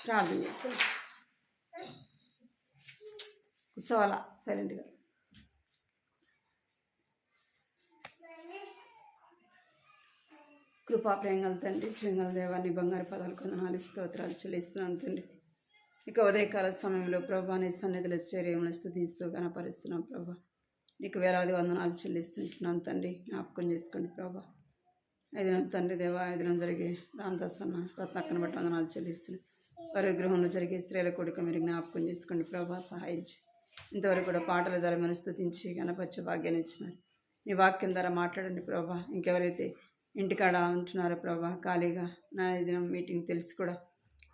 ప్రార్థన చేసుకోండి. కూర్చోవాలా సైలెంట్గా. కృపా ప్రేంగల తండ్రి, శ్రీంగల దేవాన్ని బంగారు పదాలు కొందనాలు స్తోత్రాలు చెల్లిస్తున్నాను తండ్రి. ఇక ఉదయకాల సమయంలో ప్రభా నీ సన్నిధిలో చేరేమని స్తుతిస్తూ కనపరుస్తున్నాం ప్రభా. నీకు వేలాది వందనాలు చెల్లిస్తుంటున్నాను తండ్రి. జ్ఞాపకం చేసుకోండి ప్రభా. ఐదినం తండ్రి దేవా, ఐదినం జరిగే రామదాసన్న రత్నక్కను బట్టి వందనాలు చెల్లిస్తున్నాను. వారి గృహంలో జరిగే స్త్రీల కొడుకు మీరు జ్ఞాపకం చేసుకోండి ప్రభా, సహాయించి. ఇంతవరకు కూడా పాటల ద్వారా మనం స్తుతించి గణపరిచే భాగ్యాన్ని ఇచ్చినారు. నీ వాక్యం ద్వారా మాట్లాడండి ప్రభా. ఇంకెవరైతే ఇంటికాడ ఉంటున్నారో ప్రభా ఖాళీగా, నా దినం మీటింగ్ తెలిసి కూడా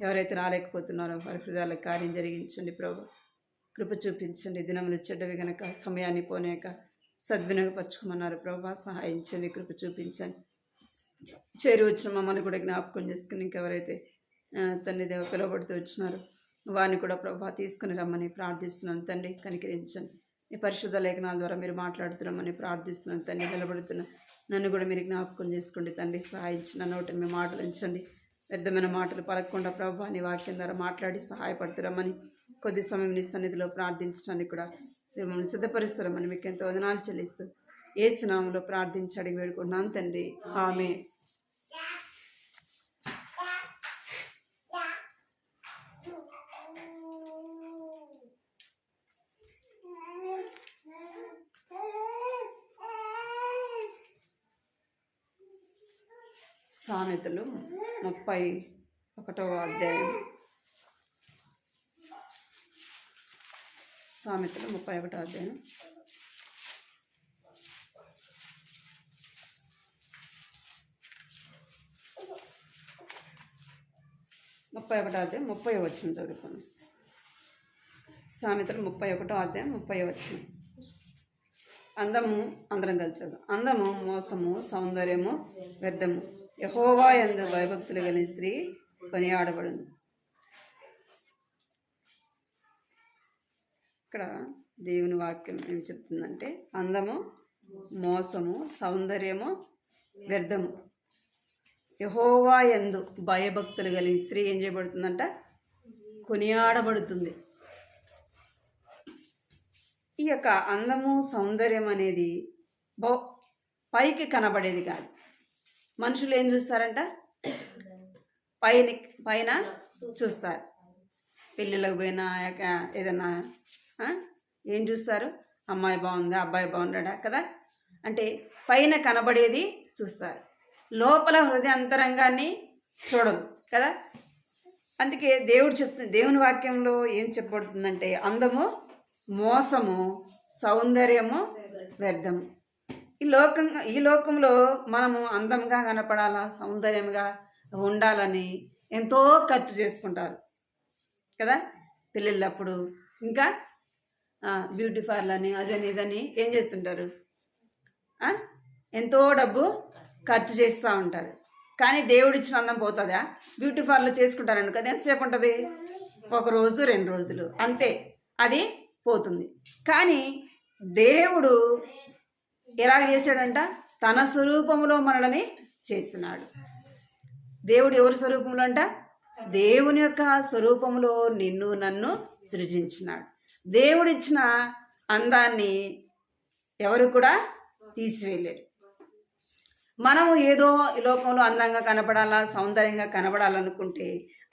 ఎవరైతే రాలేకపోతున్నారో వారి హృదయాలకు కార్యం జరిగించండి ప్రభా. కృప చూపించండి. దినములు చెడ్డవి గనక సమయాన్ని పోనేక సద్వినియోగపరచుకోమన్నారు ప్రభా, సహాయించండి, కృప చూపించండి. చేరి వచ్చిన మమ్మల్ని కూడా జ్ఞాపకం చేసుకుని ఇంకెవరైతే తండ్రి దేవ పిలువబడుతూ వచ్చినారో వారిని కూడా ప్రభా తీసుకుని రమ్మని ప్రార్థిస్తున్నాను తండ్రి. కనికరించండి. ఈ పరిశుద్ధ లేఖనాల ద్వారా మీరు మాట్లాడుతున్నామని ప్రార్థిస్తున్నాను తండ్రి. నిలబడుతున్నా నన్ను కూడా మీరు జ్ఞాపకం చేసుకోండి తండ్రి, సహాయించి. నా నోటిని మీ మాటలు ఉంచండి. వ్యర్థమైన మాటలు పలకకుండా ప్రభా నీ వాక్యం ద్వారా మాట్లాడి సహాయపడుతున్నామని కొద్ది సమయం నీ సన్నిధిలో ప్రార్థించడానికి కూడా మమ్మల్ని సిద్ధపరుస్తారమని మీకు ఎంతో వదనాలు చెల్లిస్తూ యేసు నామములో ప్రార్థించి అడిగి వేడుకుంటున్నాను తండ్రి, ఆమేన్. సామెతలు 31వ అధ్యాయం. సామెతలు 31వ అధ్యాయం. ముప్పై 30వ వచనం చదువుకోండి. సామెతలు 31వ అధ్యాయం 30వ వచనం. అందము, అందరం కలిసి అందము మోసము, సౌందర్యము వ్యర్థము. యెహోవా యందు భయభక్తులు కలిగిన స్త్రీ కొనియాడబడును. ఇక్కడ దేవుని వాక్యం ఏం చెప్తుందంటే అందము, మోసము, సౌందర్యము వ్యర్థము. యెహోవా యందు భయభక్తులు కలిగిన స్త్రీ ఏం చేయబడుతుందంట? కొనియాడబడుతుంది. ఈ యొక్క అందము, సౌందర్యం అనేది పైకి కనబడేది కాదు. మనుషులు ఏం చూస్తారంట? పైన చూస్తారు. పెళ్ళిళ్ళకి పోయినా ఏదన్నా ఏం చూస్తారు? అమ్మాయి బాగుందా, అబ్బాయి బాగున్నాడా కదా, అంటే పైన కనబడేది చూస్తారు. లోపల హృదయ అంతరంగాన్ని చూడరు కదా. అందుకే దేవుని వాక్యంలో ఏం చెప్పబడుతుందంటే అందము, మోసము, సౌందర్యము వ్యర్థము. ఈ లోకంలో మనము అందంగా కనపడాలా, సౌందర్యంగా ఉండాలని ఎంతో ఖర్చు చేసుకుంటారు కదా. పెళ్ళిళ్ళప్పుడు ఇంకా బ్యూటీ పార్లర్ అని అదని ఇదని ఏం చేస్తుంటారు? ఎంతో డబ్బు ఖర్చు చేస్తూ ఉంటారు. కానీ దేవుడిచ్చిన అందం పోతుందా? బ్యూటీ పార్లర్ చేసుకుంటారండి కదా, ఎంతసేపు ఉంటుంది? 1 రోజు 2 రోజులు అంతే, అది పోతుంది. కానీ దేవుడు ఎలా చేశాడంట? తన స్వరూపంలో మనల్ని చేస్తున్నాడు. దేవుడు ఎవరి స్వరూపంలో అంట? దేవుని యొక్క స్వరూపంలో నిన్ను నన్ను సృజించినాడు. దేవుడిచ్చిన అందాన్ని ఎవరు కూడా తీసివేయలేరు. మనము ఏదో ఈ లోకంలో అందంగా కనపడాలా, సౌందర్యంగా కనపడాలనుకుంటే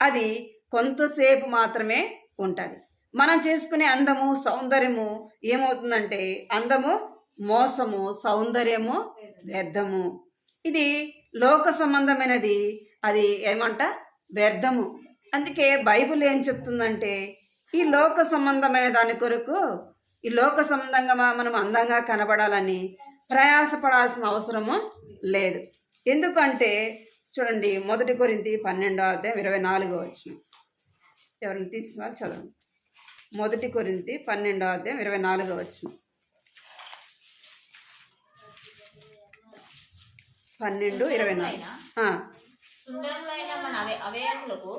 అది కొంతసేపు మాత్రమే ఉంటుంది. మనం చేసుకునే అందము, సౌందర్యము ఏమవుతుందంటే అందము మోసము, సౌందర్యము వ్యర్థము. ఇది లోక సంబంధమైనది, అది ఏమంట? వ్యర్థము. అందుకే బైబిల్ ఏం చెప్తుందంటే ఈ లోక సంబంధమైన దాని కొరకు, ఈ లోక సంబంధంగా మనం అందంగా కనబడాలని ప్రయాసపడాల్సిన అవసరము లేదు. ఎందుకంటే చూడండి, 1 కొరింథీ 12వ అధ్యాయం 24వ వచనం. ఎవరిని తీసుకున్నారు చదవండి. 1 కొరింథీ 12వ అధ్యాయం 24వ వచనం. 12:24. సుందరములైన మన అవయవములకు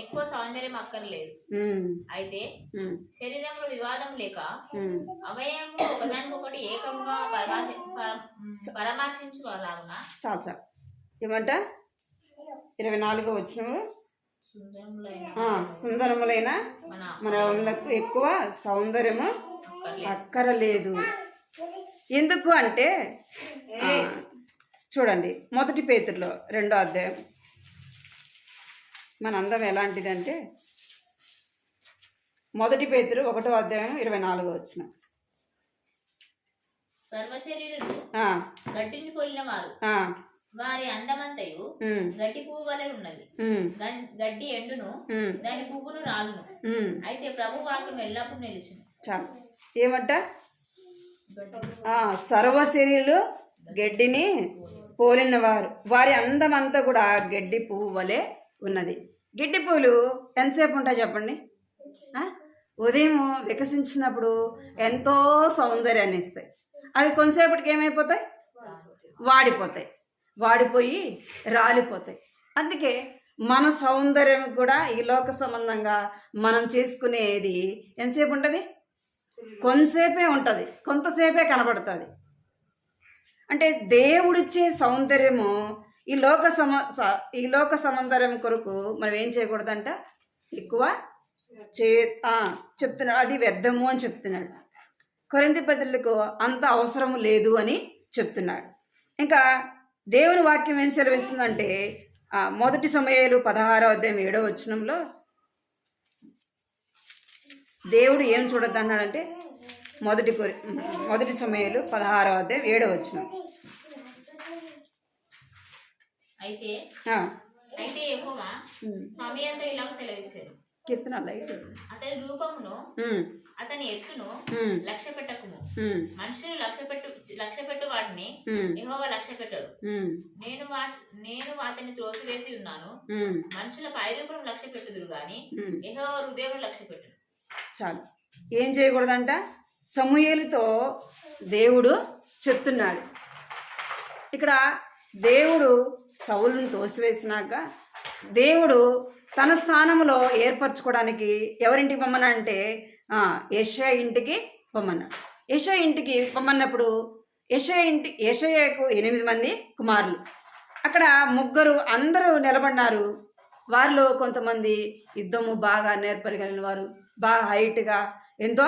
ఎక్కువ సౌందర్యం అక్కర్లేదు. అయితే శరీరంలో వివాదం లేక అవయవములు ఒకదానికొకటి ఏకంగా పరామర్శించులాగున. చాలు ఏమంట? 24వ వచనంలో సుందరములైన మన అవయములకు ఎక్కువ సౌందర్యము అక్కరలేదు. ఎందుకు అంటే చూడండి, 1 పేతురులో 2వ అధ్యాయం. మన అందం ఎలాంటిదంటే 1 పేతురు 1వ అధ్యాయం 24వ వచనం. సర్వశరీరులు గడ్డిని పోలిన వారు, వారి అందమంతయు గడ్డి పువ్వు వలె ఉన్నది. గడ్డి ఎండును, దాని పువ్వును రాలును, అయితే ప్రభు వాక్యం ఎల్లప్పుడూ నిలుచును. చాలు. ఏమంట? సర్వశరీరులు గడ్డిని పోలిన వారు, వారి అందమంతా కూడా గడ్డి పువ్వు వలె ఉన్నది. గడ్డి పువ్వులు ఎంతసేపు ఉంటాయి చెప్పండి? ఉదయం వికసించినప్పుడు ఎంతో సౌందర్యాన్ని ఇస్తాయి. అవి కొంతసేపటికి ఏమైపోతాయి? వాడిపోయి రాలిపోతాయి. అందుకే మన సౌందర్యం కూడా ఈ లోక సంబంధంగా మనం చేసుకునేది ఎంతసేపు ఉంటుంది? కొంతసేపే ఉంటుంది, కొంతసేపే కనబడుతుంది. అంటే దేవుడిచ్చే సౌందర్యము ఈ లోక సౌందర్యం కొరకు మనం ఏం చేయకూడదంట? ఎక్కువ చెప్తున్నాడు, అది వ్యర్థము అని చెప్తున్నాడు. కొరింథీ పత్రికకు అంత అవసరం లేదు అని చెప్తున్నాడు. ఇంకా దేవుని వాక్యం ఏం సెలవిస్తుందంటే 1 సమూయేలు 16వ అధ్యాయం 7వ వచనంలో దేవుడు ఏం చూడొద్దన్నాడంటే 1 సమూయేలు 16వ అధ్యాయం 7వ వచనం. అయితే యెహోవా సమూయేలుతో ఇలాగ సెలవిచ్చాడు, అతని రూపమును అతని ఎత్తును లక్ష్య పెట్టకుము. మనుషులు లక్ష్య పెట్టు వాటిని యెహోవా లక్ష్య పెట్టడు. నేను వాటిని త్రోసివేసి ఉన్నాను. మనుషుల పైరూపం లక్ష్య పెట్టుదురు గాని యెహోవా హృదయం లక్ష్య పెట్టడు. చాలు. ఏం చేయకూడదంట? సమూయేలుతో దేవుడు చెప్తున్నాడు. ఇక్కడ దేవుడు సౌలును తోసివేసినాక దేవుడు తన స్థానంలో ఏర్పరచుకోవడానికి ఎవరింటికి పొమ్మనంటే యెషయా ఇంటికి పొమ్మన్నాడు. యెషయా ఇంటికి పొమ్మన్నప్పుడు యెషయాకు 8 మంది కుమారులు. అక్కడ 3 అందరూ నిలబడినారు. వారిలో కొంతమంది యుద్ధము బాగా నేర్పరగలిగిన వారు, బాగా హైట్గా ఎంతో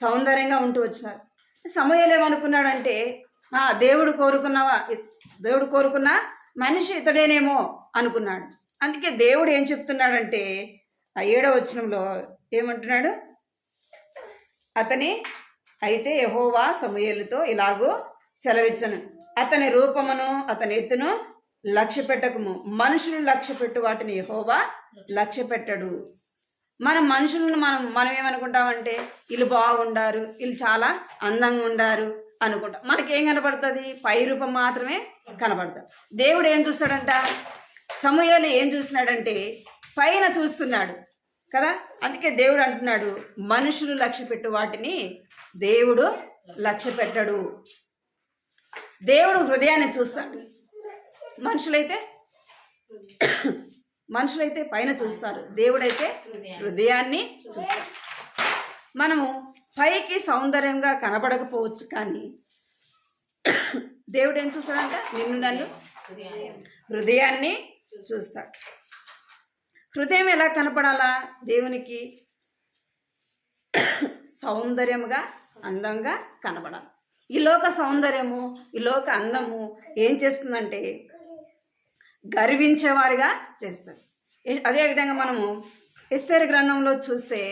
సౌందర్యంగా ఉంటూ వచ్చినారు. సమూయేలు ఏమనుకున్నాడంటే దేవుడు కోరుకున్న మనిషి ఇతడేనేమో అనుకున్నాడు. అందుకే దేవుడు ఏం చెప్తున్నాడంటే 7వ వచనంలో ఏమంటున్నాడు? అయితే యెహోవా సమూయేలుతో ఇలాగూ సెలవిచ్చను, అతని రూపమును అతని ఎత్తును లక్ష్య పెట్టకుము. మనుషులు లక్ష్య పెట్టు వాటిని యెహోవా లక్ష్య పెట్టడు. మనుషులను మనం ఏమనుకుంటామంటే వీళ్ళు బాగుండారు, వీళ్ళు చాలా అందంగా ఉండారు అనుకుంటాం. మనకేం కనపడుతుంది? పై రూపం మాత్రమే కనపడుతుంది. దేవుడు ఏం చూస్తాడంట? సమూయేలు ఏం చూస్తున్నాడంటే పైన చూస్తున్నాడు కదా. అందుకే దేవుడు అంటున్నాడు, మనుషులు లక్ష్య పెట్టు వాటిని దేవుడు లక్ష్య పెట్టడు. దేవుడు హృదయాన్ని చూస్తాడు. మనుషులైతే పైన చూస్తారు, దేవుడైతే హృదయాన్ని చూస్తాడు. మనము పైకి సౌందర్యంగా కనబడకపోవచ్చు, కానీ దేవుడు ఏం చూస్తాడంట? నన్ను హృదయాన్ని చూస్తాడు. హృదయం ఎలా కనపడాలా? దేవునికి సౌందర్యముగా, అందంగా కనపడాలి. ఈ లోక సౌందర్యము, ఈ లోక అందము ఏం చేస్తుందంటే గర్వించేవారిగా చేస్తుంది. అదేవిధంగా మనము ఎస్తేరు గ్రంథంలో చూస్తే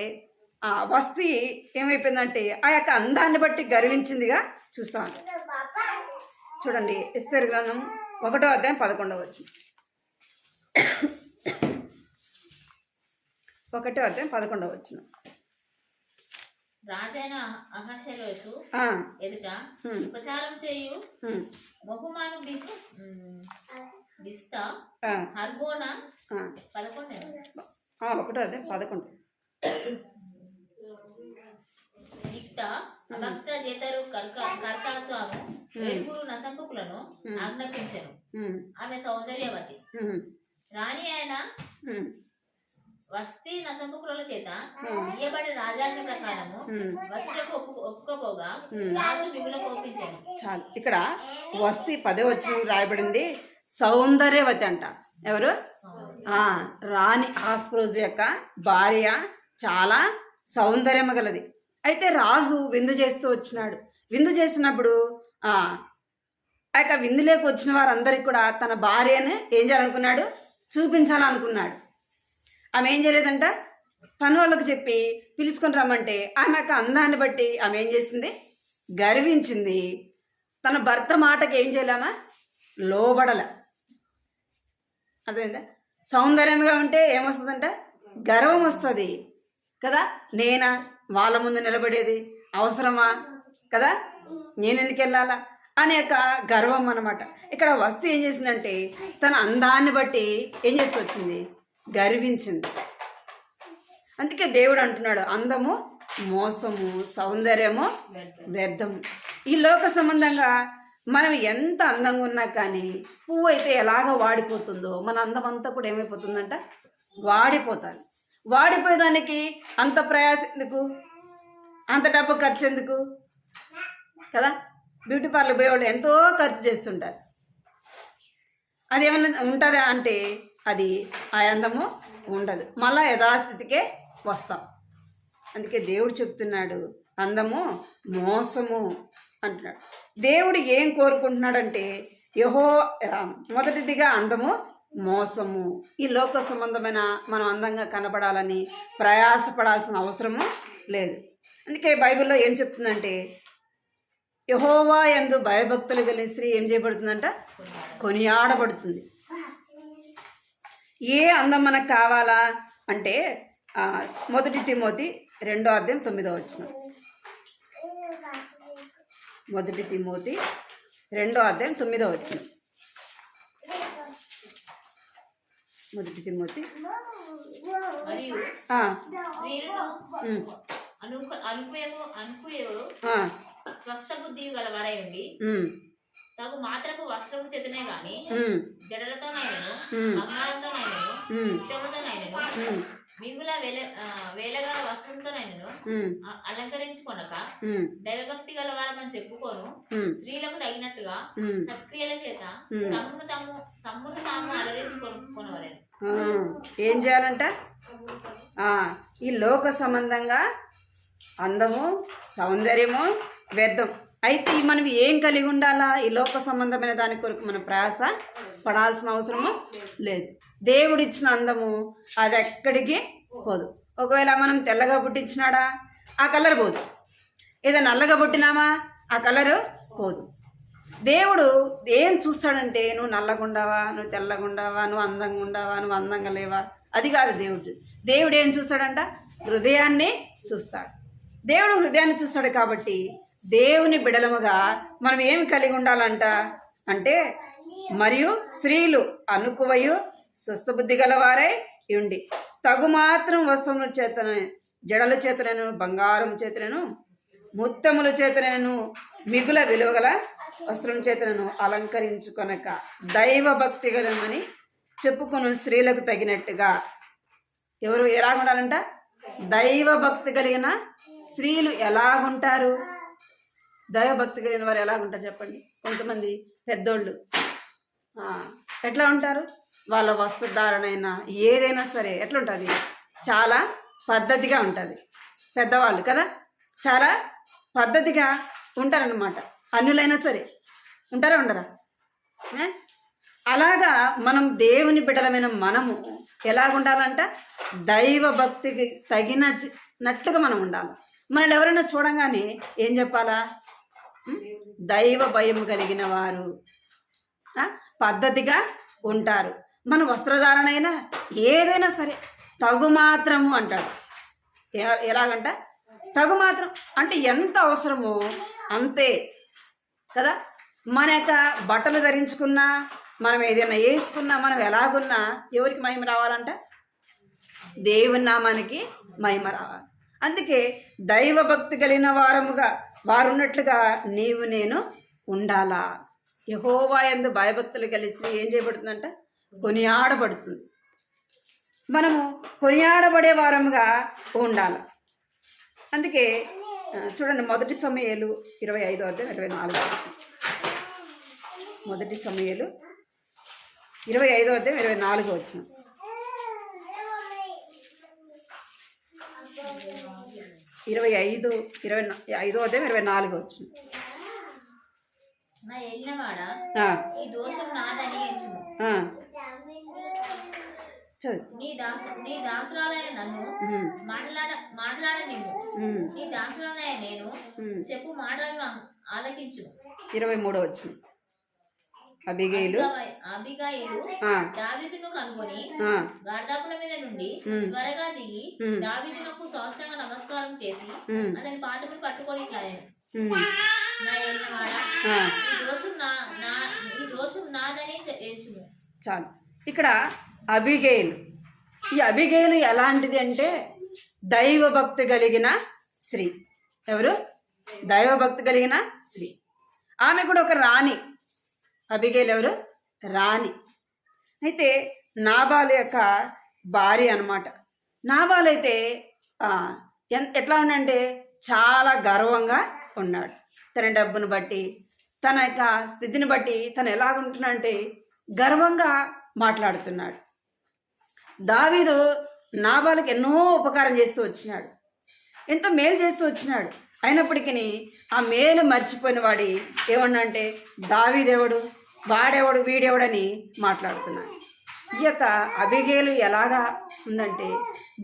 వస్తీ ఏమైపోయిందంటే ఆ యొక్క అందాన్ని బట్టి గర్వించిందిగా చూస్తాం. చూడండి, ఎస్తేరు గ్రంథం 1వ అధ్యాయం 11వ వచనం. 1వ అధ్యాయం 11వ వచనం. రాజైన అహష్వేరోషు ఎదుట ఉపచారం చేయు బహుమాను బిస్తా హర్బోనా 11వ అధ్యాయం 11. అభక్త జేతరు కర్కాస్వాము ఏడుగురు నసంపుకులను ఆజ్ఞాపించెను. ఆమె సౌందర్యవతి రాణి అయిన వస్తీ నసంపుకుల చేత ఇయ్యబడి రాజాజ్ఞ ప్రకారము వస్తులకు ఒప్పుకోపోగా రాజు మిగులు కోపించాను. చాలు. ఇక్కడ వస్తీ 10వ వచనం రాయబడింది, సౌందర్యవతి అంట. ఎవరు? రాణి ఆస్ప్రోజు యొక్క భార్య చాలా సౌందర్యం గలది. అయితే రాజు విందు చేస్తూ వచ్చినాడు. విందు చేస్తున్నప్పుడు ఆ యొక్క విందులోకి వచ్చిన వారందరికీ కూడా తన భార్యను ఏం చేయాలనుకున్నాడు? చూపించాలనుకున్నాడు. ఆమె ఏం చేయలేదంట, పని వాళ్ళకు చెప్పి పిలుచుకొని రమ్మంటే ఆమె యొక్క అందాన్ని బట్టి ఆమె ఏం చేసింది? గర్వించింది. తన భర్త మాటకి ఏం చేయలేమా? లోబడల. అదేందా? సౌందర్యంగా ఉంటే ఏమొస్తుందంట? గర్వం వస్తుంది కదా. నేనా వాళ్ళ ముందు నిలబడేది? అవసరమా కదా, నేను ఎందుకు వెళ్ళాలా అనే యొక్క గర్వం అన్నమాట. ఇక్కడ వస్తు ఏం చేసిందంటే తన అందాన్ని బట్టి ఏం చేస్తూ వచ్చింది? గర్వించింది. అందుకే దేవుడు అంటున్నాడు, అందము మోసము, సౌందర్యము వ్యర్థము. ఈ లోక సంబంధంగా మనం ఎంత అందంగా ఉన్నా కానీ పువ్వు అయితే ఎలాగ వాడిపోతుందో మన అందం అంతా కూడా ఏమైపోతుందంట? వాడిపోతాను. వాడిపోయేదానికి అంత ప్రయాస ఎందుకు? అంత డబ్బు ఖర్చు ఎందుకు కదా. బ్యూటీ పార్లర్ పోయేవాళ్ళు ఎంతో ఖర్చు చేస్తుంటారు. అది ఏమైనా ఉంటుందా అంటే అది ఆ అందము ఉండదు, మళ్ళా యథాస్థితికే వస్తాం. అందుకే దేవుడు చెప్తున్నాడు, అందము మోసము అంటున్నాడు. దేవుడు ఏం కోరుకుంటున్నాడంటే మొదటిదిగా అందము మోసము. ఈ లోక సంబంధమైన మనం అందంగా కనపడాలని ప్రయాసపడాల్సిన అవసరము లేదు. అందుకే బైబిల్లో ఏం చెప్తుందంటే యెహోవా యందు భయభక్తులు కలిగిన స్త్రీ ఏం చేయబడుతుందంట? కొనియాడబడుతుంది. ఏ అందం మనకు కావాలా అంటే 1 తిమోతి 2:9. 1 తిమోతి 2:9. 1 తిమోతి స్వస్థ బుద్ధి గలవారై ఉండి తగు మాత్రపు వస్త్రము చేతనే గాని జడలతోనైనను బంగారంతోనైనను ముత్యములతోనైనను మిగుల వేలగల వస్త్రంతోనైనను అలంకరించుకొనక దైవభక్తి గలవారమని చెప్పుకోను స్త్రీలకు తగినట్టుగా సత్క్రియల చేత తమ్మును తాము అలరించుకొనవలెను. ఏం చేయాలంట? ఈ లోక సంబంధంగా అందము సౌందర్యము వ్యర్థం. అయితే మనం ఏం కలిగి ఉండాలా? ఈ లోక సంబంధమైన దాని కొరకు మనం ప్రయాస పడాల్సిన అవసరము లేదు. దేవుడిచ్చిన అందము అది ఎక్కడికి పోదు. ఒకవేళ మనం తెల్లగా పుట్టించినాడా ఆ కలర్ పోదు. ఏదో నల్లగా పుట్టినామా ఆ కలరు పోదు. దేవుడు ఏం చూస్తాడంటే నువ్వు నల్లగా ఉండవా, నువ్వు తెల్లగా ఉండవా, నువ్వు అందంగా ఉండవా, నువ్వు అందంగా లేవా, అది కాదు దేవుడు. దేవుడు ఏం చూస్తాడంట? హృదయాన్ని చూస్తాడు. దేవుడు హృదయాన్ని చూస్తాడు. కాబట్టి దేవుని బిడలముగా మనం ఏమి కలిగి ఉండాలంట అంటే మరియు స్త్రీలు అనుకువయు స్వస్థ బుద్ధి గలవారై ఉండి తగు మాత్రం వస్త్రముల చేతన జడల చేతనను బంగారం చేతనను ముత్తముల చేతనను మిగుల విలువగల వస్త్రం చేతనను అలంకరించుకొనక దైవ భక్తి గలమని చెప్పుకొను స్త్రీలకు తగినట్టుగా ఎవరు ఎలాగుండాలంట? దైవ భక్తి కలిగిన స్త్రీలు ఎలాగుంటారు? దైవభక్తి కలిగిన వారు ఎలాగుంటారు చెప్పండి? కొంతమంది పెద్దోళ్ళు ఎట్లా ఉంటారు? వాళ్ళ వస్త్రధారణైనా ఏదైనా సరే ఎట్లా ఉంటుంది? చాలా పద్ధతిగా ఉంటుంది. పెద్దవాళ్ళు కదా చాలా పద్ధతిగా ఉంటారన్నమాట. అన్యులైనా సరే ఉంటారా ఉండరా? అలాగా మనం దేవుని బిడ్డలమైన మనము ఎలాగుండాలంట? దైవ భక్తికి తగినట్టుగా మనం ఉండాలి. మనల్ని ఎవరైనా చూడంగానే ఏం చెప్పాలా? దైవ భయం కలిగిన వారు పద్ధతిగా ఉంటారు. మన వస్త్రధారణ అయినా ఏదైనా సరే తగు మాత్రము అంటాడు. ఎలాగంట? తగు మాత్రం అంటే ఎంత అవసరమో అంతే కదా. మన యొక్క బట్టలు ధరించుకున్నా మనం ఏదైనా వేసుకున్నా మనం ఎలాగున్నా ఎవరికి మహిమ రావాలంట? దేవుని నామానికి మహిమ రావాలి. అందుకే దైవ భక్తి కలిగిన వారున్నట్లుగా నీవు నేను ఉండాలా. యెహోవా యందు భయభక్తులు కలిసి ఏం చేయబడుతుందంట? కొనియాడబడుతుంది. మనము కొనియాడబడే వారముగా ఉండాలి. అందుకే చూడండి 1 సమూయేలు 25:24. 1 సమూయేలు 25వ అధ్యాయం 24వ వచనం. 25వ అధ్యాయం 24వ వచనం. నా ఏలినవాడా ఈ దోషం నాదని ఎంచుము. నీ దాసురాలైన నన్ను మాట్లాడనివ్వు. నీ దాసురాలైన నేను చెప్పు మాటలను ఆలకించు. 23వ వచనం. అబిగయీలు దావీదును కనుగొని గార్దాపుల మీద నుండి త్వరగా దిగి దావీదునకు సాష్టాంగ నమస్కారం చేసి అతని పాదములు పట్టుకొని నా ఏలినవాడా ఈ దోషం నాదని ఎంచుము. చాలు. ఇక్కడ అబిగయీలు, ఈ అబిగయీలు ఎలాంటిది అంటే దైవభక్తి కలిగిన స్త్రీ. ఎవరు? దైవభక్తి కలిగిన స్త్రీ. ఆమె కూడా ఒక రాణి. అబిగయీలు ఎవరు? రాణి. అయితే నాబాలు యొక్క భార్య అన్నమాట. నాబాలు అయితే ఎట్లా ఉండంటే చాలా గర్వంగా ఉన్నాడు. తన డబ్బును బట్టి, తన యొక్క స్థితిని బట్టి తను ఎలాగుంటున్నాడంటే గర్వంగా మాట్లాడుతున్నాడు. దావీదు నాబాలుకి ఎన్నో ఉపకారం చేస్తూ వచ్చినాడు, ఎంతో మేలు చేస్తూ వచ్చినాడు. అయినప్పటికీ ఆ మేలు మర్చిపోయిన వాడి ఏమన్నా దావీదెవడు, వాడెవడు, వీడెవడని మాట్లాడుతున్నాడు. ఈ యొక్క అబిగయీలు ఎలాగా ఉందంటే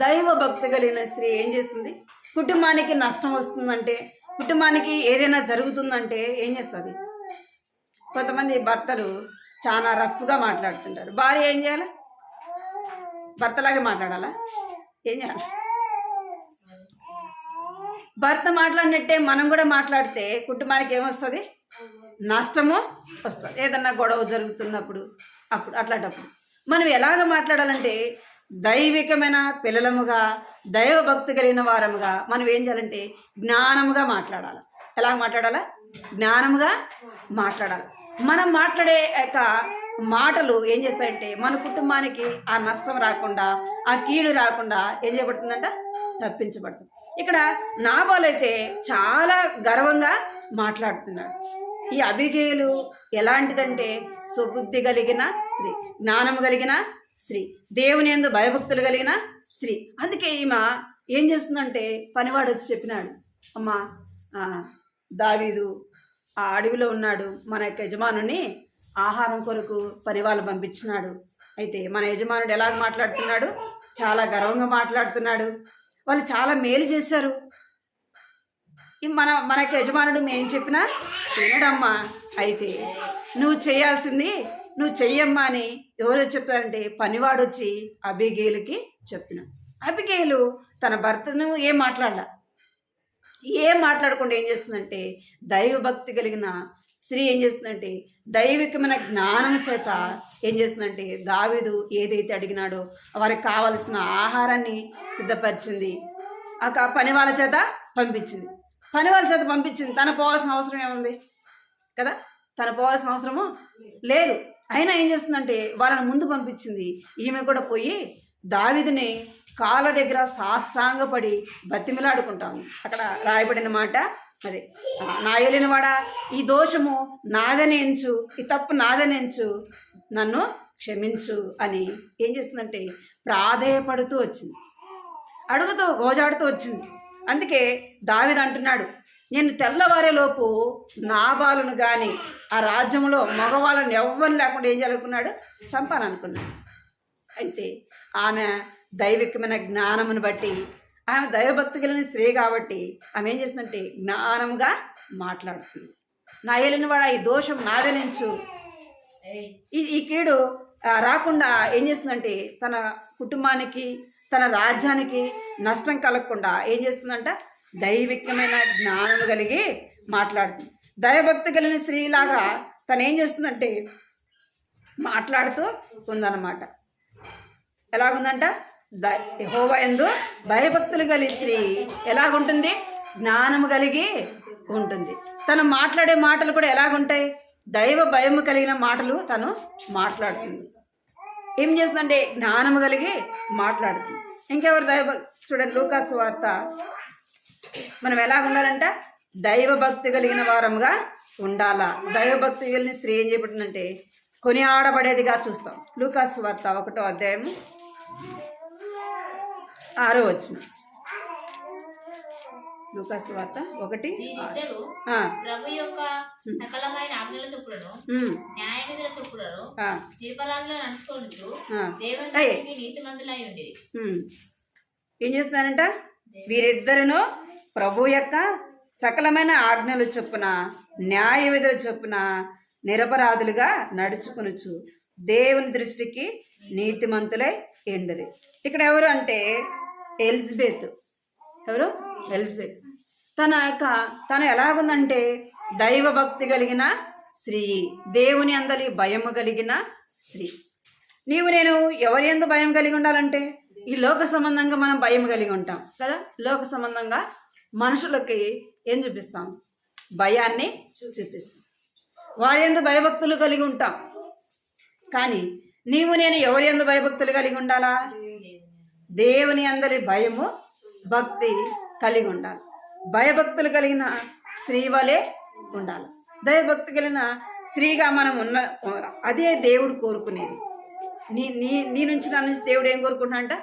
దైవ భక్తి కలిగిన స్త్రీ ఏం చేస్తుంది? కుటుంబానికి నష్టం వస్తుందంటే, కుటుంబానికి ఏదైనా జరుగుతుందంటే ఏం చేస్తుంది? కొంతమంది భర్తలు చాలా రఫ్గా మాట్లాడుతుంటారు. భార్య ఏం చేయాలి? భర్తలాగే మాట్లాడాలా? ఏం చేయాలి? భర్త మాట్లాడినట్టే మనం కూడా మాట్లాడితే కుటుంబానికి ఏమొస్తుంది? నష్టము వస్తుంది. ఏదన్నా గొడవ జరుగుతున్నప్పుడు అట్లాంటప్పుడు మనం ఎలాగ మాట్లాడాలంటే దైవికమైన పిల్లలముగా, దైవభక్తి కలిగిన వారముగా మనం ఏం చేయాలంటే జ్ఞానముగా మాట్లాడాలి. ఎలా మాట్లాడాలా? జ్ఞానముగా మాట్లాడాలి. మనం మాట్లాడే యొక్క మాటలు ఏం చేస్తాయంటే మన కుటుంబానికి ఆ నష్టం రాకుండా, ఆ కీడు రాకుండా ఏం చేయబడుతుందంట? తప్పించబడుతుంది. ఇక్కడ నాబాలు అయితే చాలా గర్వంగా మాట్లాడుతున్నాడు. ఈ అబిగయీలు ఎలాంటిదంటే సుబుద్ధి కలిగిన స్త్రీ, జ్ఞానము కలిగిన స్త్రీ, దేవుని యందు భయభక్తులు కలిగిన స్త్రీ. అందుకే ఈమె ఏం చేస్తుందంటే పనివాడు వచ్చి చెప్పినాడు, అమ్మా దావీదు ఆ అడవిలో ఉన్నాడు, మన యొక్క యజమానుని ఆహారం కొరకు పనివాళ్ళు పంపించినాడు. అయితే మన యజమానుడు ఎలాగ మాట్లాడుతున్నాడు? చాలా గర్వంగా మాట్లాడుతున్నాడు. వాళ్ళు చాలా మేలు చేశారు. మనకి యజమానుడు మేము చెప్పినా వినడమ్మా. అయితే నువ్వు చేయాల్సింది నువ్వు చెయ్యమ్మా అని ఎవరు చెప్తారంటే పనివాడు వచ్చి అబిగయీలుకి చెప్తున్నాడు. అబిగయీలు తన భర్తను ఏం మాట్లాడకుండా ఏం చేస్తుందంటే దైవభక్తి కలిగిన స్త్రీ ఏం చేస్తుందంటే దైవికమైన జ్ఞానం చేత ఏం చేస్తుందంటే దావీదు ఏదైతే అడిగినాడో వారికి కావలసిన ఆహారాన్ని సిద్ధపరిచింది. ఆ పని వాళ్ళ చేత పంపించింది. తన పోవాల్సిన అవసరం ఏముంది కదా? తన పోవాల్సిన అవసరము లేదు. అయినా ఏం చేస్తుందంటే వాళ్ళని ముందు పంపించింది. ఈమె కూడా పోయి దావీదుని కాళ్ళ దగ్గర సాష్టాంగపడి బతిమిలాడుకుంటాము. అక్కడ రాయబడిన మాట అదే, నా ఏలినవాడా ఈ దోషము నాదని ఎంచు, ఈ తప్పు నాదని ఎంచు, నన్ను క్షమించు అని ఏం చేస్తుందంటే ప్రాధేయపడుతూ వచ్చింది, అడుగుతూ గోజాడుతూ వచ్చింది. అందుకే దావీదు అంటున్నాడు, నేను తెల్లవారేలోపు నాబాలును కానీ ఆ రాజ్యంలో మగవాళ్ళని ఎవ్వరు లేకుండా ఏం చేయాలనుకున్నాడు? చంపాలనుకున్నాడు. అయితే ఆమె దైవికమైన జ్ఞానమును బట్టి, ఆమె దైవభక్తి కలిగిన స్త్రీ కాబట్టి ఆమె ఏం చేస్తుందంటే జ్ఞానముగా మాట్లాడుతుంది. నా ఏలినవాడా ఈ దోషం నాదనించు, ఈ కీడు రాకుండా ఏం చేస్తుందంటే తన కుటుంబానికి, తన రాజ్యానికి నష్టం కలగకుండా ఏం చేస్తుందంట? దైవికమైన జ్ఞానము కలిగి మాట్లాడుతుంది. దైవభక్తి కలిగిన స్త్రీలాగా తను ఏం చేస్తుందంటే మాట్లాడుతూ ఉందన్నమాట. ఎలాగుందంట? యెహోవా యందు భయభక్తులు కలిగి స్త్రీ ఎలాగుంటుంది? జ్ఞానము కలిగి ఉంటుంది. తను మాట్లాడే మాటలు కూడా ఎలాగుంటాయి? దైవ భయము కలిగిన మాటలు తను మాట్లాడుతుంది. ఏం చేస్తుందంటే జ్ఞానము కలిగి మాట్లాడుతుంది. ఇంకెవరు చూడండి, లూకాసు వార్త మనం ఎలా ఉండాలంట? దైవభక్తి కలిగిన వారముగా ఉండాలా. దైవభక్తి కలిగిన స్త్రీ ఏం చేయబడుతుందంటే కొనియాడబడేదిగా చూస్తాం. లూకాసు వార్త 1వ అధ్యాయము 6వ వచనం. లూకాసు వార్త 1:6. వీరిద్దరూ ప్రభు యొక్క సకలమైన ఆజ్ఞల చొప్పులను న్యాయ విధుల చొప్పులను నిరపరాధులను నడుచుకొనుచు దేవుని దృష్టికి నీతిమంతులై ఉండిరి. ఏం చేస్తున్నారంట? వీరిద్దరును ప్రభు యొక్క సకలమైన ఆజ్ఞలు చొప్పున న్యాయ విధుల చొప్పున నిరపరాధులుగా నడుచుకొనుచు దేవుని దృష్టికి నీతిమంతులై ఎండిరి. ఇక్కడ ఎవరు అంటే ఎలిజబెత్. ఎవరు? ఎలిజబెత్. తను ఎలాగుందంటే దైవ భక్తి కలిగిన స్త్రీ, దేవుని అందరి భయము కలిగిన స్త్రీ. నీవు నేను ఎవరి యందు భయం కలిగి ఉండాలంటే ఈ లోక సంబంధంగా మనం భయం కలిగి ఉంటాం కదా. లోక సంబంధంగా మనుషులకి ఏం చూపిస్తాం? భయాన్ని చూపిస్తాం. వారి యందు భయభక్తులు కలిగి ఉంటాం. కానీ నీవు నేను ఎవరి యందు భయభక్తులు కలిగి ఉండాలా? దేవుని అందరి భయము భక్తి కలిగి ఉండాలి. భయభక్తులు కలిగిన స్త్రీ వలె ఉండాలి. దైవభక్తి కలిగిన స్త్రీగా మనం ఉన్న అదే దేవుడు కోరుకునేది. నీ నుంచి నా నుంచి దేవుడు ఏం కోరుకుంటున్నాడంట?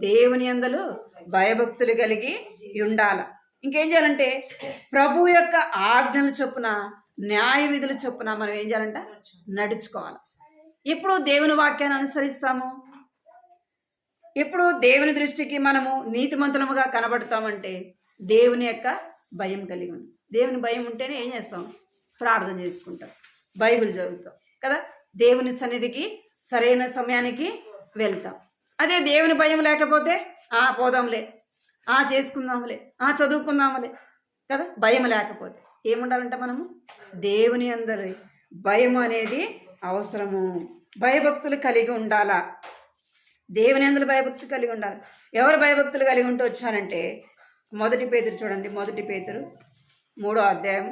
దేవుని యందు భయభక్తులు కలిగి ఉండాలి. ఇంకేం చేయాలంటే ప్రభు యొక్క ఆజ్ఞల చొప్పున న్యాయ విధుల చొప్పున మనం ఏం చేయాలంట? నడుచుకోవాలి. ఎప్పుడు దేవుని వాక్యాన్ని అనుసరిస్తాము, ఎప్పుడు దేవుని దృష్టికి మనము నీతిమంతులముగా కనబడతామంటే దేవుని యొక్క భయం కలిగి ఉంది. దేవుని భయం ఉంటేనే ఏం చేస్తాం? ప్రార్థన చేసుకుంటాం, బైబిల్ చదువుతాం కదా. దేవుని సన్నిధికి సరైన సమయానికి వెళ్తాం. అదే దేవుని భయం లేకపోతే పోదాంలే, చేసుకుందాంలే, చదువుకుందాంలే కదా. భయం లేకపోతే ఏముండాలంట? మనము దేవుని అందరి భయం అనేది అవసరము. భయభక్తులు కలిగి ఉండాలా. దేవుని అందరి భయభక్తులు కలిగి ఉండాలి. ఎవరు భయభక్తులు కలిగి ఉంటూ వచ్చానంటే 1 పేతురు చూడండి. 1 పేతురు 3వ అధ్యాయం.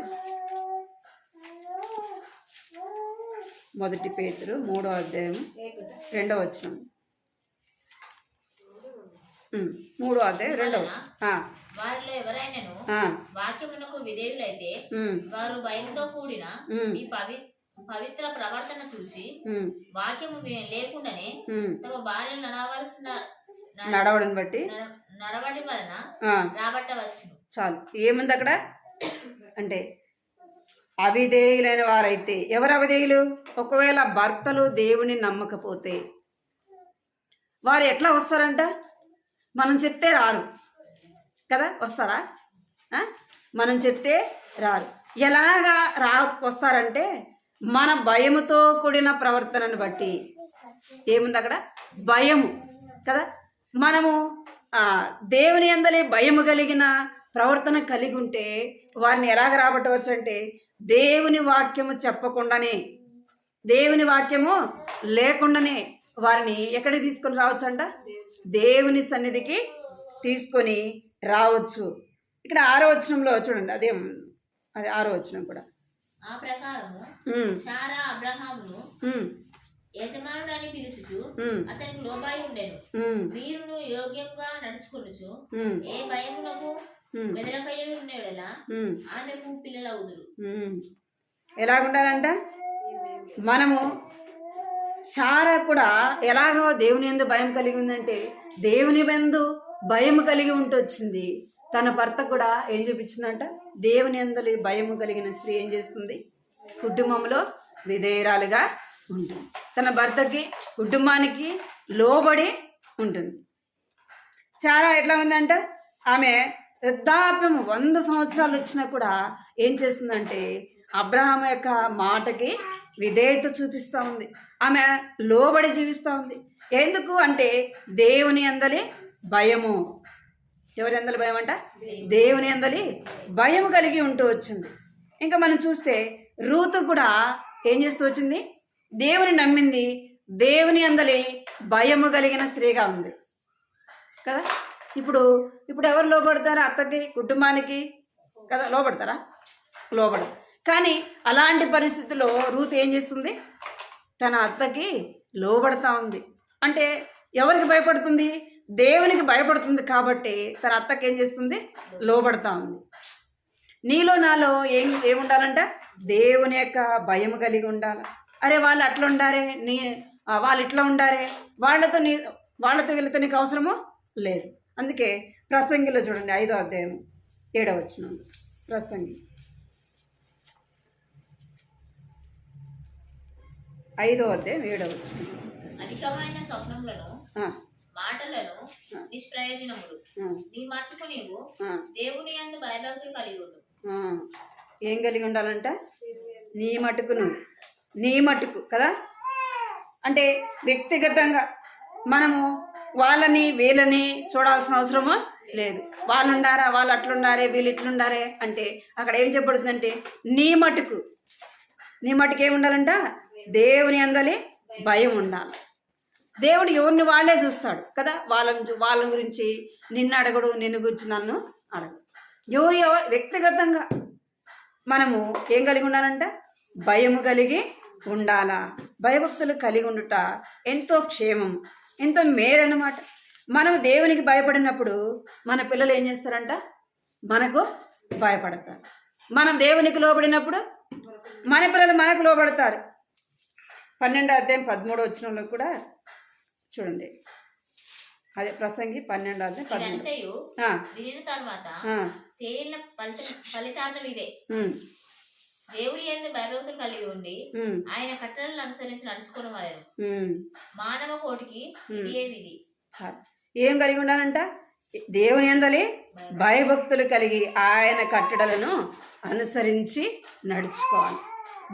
1 పేతురు 3వ అధ్యాయం 2వ వచనం. 3వ అధ్యాయం 2వ. వారిలో ఎవరైనాను వాక్యమునకు విధేయులైతే వారు భయంతో కూడిన ఈ పవిత్ర ప్రవర్తన చూసి వాక్యము లేకుండానే తమ భార్యను నడవడం బట్టి నడవడి వలన రాబట్టవచ్చు. చాలు. ఏముంది అక్కడ అంటే అవిధేయులైన వారైతే. ఎవరు అవిధేయులు? ఒకవేళ భర్తలు దేవుని నమ్మకపోతే వారు ఎట్లా వస్తారంట? మనం చెప్తే రారు కదా. వస్తారా? మనం చెప్తే రారు. ఎలాగా వస్తారంటే మన భయముతో కూడిన ప్రవర్తనను బట్టి. ఏముంది అక్కడ? భయము కదా. మనము దేవుని యందలి భయము కలిగిన ప్రవర్తన కలిగి ఉంటే వారిని ఎలాగ రాబట్టవచ్చు అంటే దేవుని వాక్యము చెప్పకుండానే, దేవుని వాక్యము లేకుండానే వారిని ఎక్కడికి తీసుకొని రావచ్చు అంట? దేవుని సన్నిధికి తీసుకొని రావచ్చు. ఇక్కడ 6వ వచనంలో చూడండి. అది 6వ వచనం కూడా. ఆ ప్రకారము శారా అబ్రహామును యజమానుడని పిలుచుచు అతనికి లోబడి ఉండెను. వీరును యోగ్యంగా నడుచుకొనుచు ఏ భయమునకు బెదరకై ఉండేలా ఆమెకు పిల్లలవుదురు. ఎలాగుండాలంట? మనము శారా కూడా ఎలాగో దేవుని యందు భయం కలిగి ఉందంటే దేవుని యందు భయం కలిగి ఉంటూ వచ్చింది. తన భర్త కూడా ఏం చూపించిందంట? దేవుని యందలి భయము కలిగిన స్త్రీ ఏం చేస్తుంది? కుటుంబంలో విధేయురాలుగా ఉంటుంది. తన భర్తకి కుటుంబానికి లోబడి ఉంటుంది. శారా ఎట్లా ఉందంట? ఆమె వృద్ధాప్యం 100 సంవత్సరాలు వచ్చినా కూడా ఏం చేస్తుందంటే అబ్రహాం యొక్క మాటకి విధేయత చూపిస్తూ ఉంది. ఆమె లోబడి జీవిస్తూ ఉంది. ఎందుకు అంటే దేవుని యందలి భయము. ఎవరి యందలి భయం అంట? దేవుని యందలి భయం కలిగి ఉంటూ వచ్చింది. ఇంకా మనం చూస్తే రూతు కూడా ఏం చేస్తూ వచ్చింది? దేవుని నమ్మింది. దేవుని యందలి భయము కలిగిన స్త్రీగా ఉంది కదా. ఇప్పుడు ఎవరు లోబడతారా? అత్తకి, కుటుంబానికి కదా లోబడతారా? లోబడరు. కానీ అలాంటి పరిస్థితుల్లో రూతు ఏం చేస్తుంది? తన అత్తకి లోబడతా ఉంది. అంటే ఎవరికి భయపడుతుంది? దేవునికి భయపడుతుంది. కాబట్టి తన అత్తకి ఏం చేస్తుంది? లోబడతా ఉంది. నీలో నాలో ఏముండాలంట? దేవుని యొక్క భయం కలిగి ఉండాలి. అరే వాళ్ళు అట్లా ఉండారే వాళ్ళు ఇట్లా ఉండారే వాళ్ళతో వీళ్ళతో నీకు అవసరమో లేదు. అందుకే ప్రసంగిలో చూడండి 5వ అధ్యాయం 7వ వచనం. ప్రసంగి 5వ అధ్యాయం 7వ వచనం. అధికమైన స్వప్నములను మాటలను నిష్ప్రయోజనములు నీ మట్టుకు నీవు దేవుని యందు భయభక్తులు కలిగి ఉండు. ఏం కలిగి ఉండాలంట? నీ మట్టుకు కదా. అంటే వ్యక్తిగతంగా మనము వాళ్ళని వీళ్ళని చూడాల్సిన అవసరమో లేదు. వాళ్ళు ఉండారా, వాళ్ళు అట్లుండారే, వీళ్ళు ఇట్లుండారే అంటే అక్కడ ఏం చెప్పబడుతుందంటే నీ మట్టుకు ఏముండాలంట? దేవుని అందలి భయం ఉండాలి. దేవుడు ఎవరిని వాళ్ళే చూస్తాడు కదా. వాళ్ళ గురించి నిన్ను అడగడు, నిన్ను గురించి నన్ను అడగడు. వ్యక్తిగతంగా మనము ఏం కలిగి ఉండాలంట? భయము కలిగి ఉండాలా. భయభక్తులు కలిగి ఉండుట ఎంతో క్షేమం, ఎంతో మేలన్నమాట. మనం దేవునికి భయపడినప్పుడు మన పిల్లలు ఏం చేస్తారంట? మనకు భయపడతారు. మనం దేవునికి లోబడినప్పుడు మన పిల్లలు మనకు లోబడతారు. 12వ అధ్యాయం 13వ వచనంలో కూడా చూడండి. అదే ప్రసంగి 12వ అధ్యాయం 13. దేవుని యందు భయభక్తులు కలిగి ఉండి ఆయన కట్టడలను అనుసరించి నడుచుకుని వారు మానవ కోటికి ఇదే విధి. ఏం కలిగి ఉండాలంట? దేవుని యందలి భయభక్తులు కలిగి ఆయన కట్టడలను అనుసరించి నడుచుకోవాలి.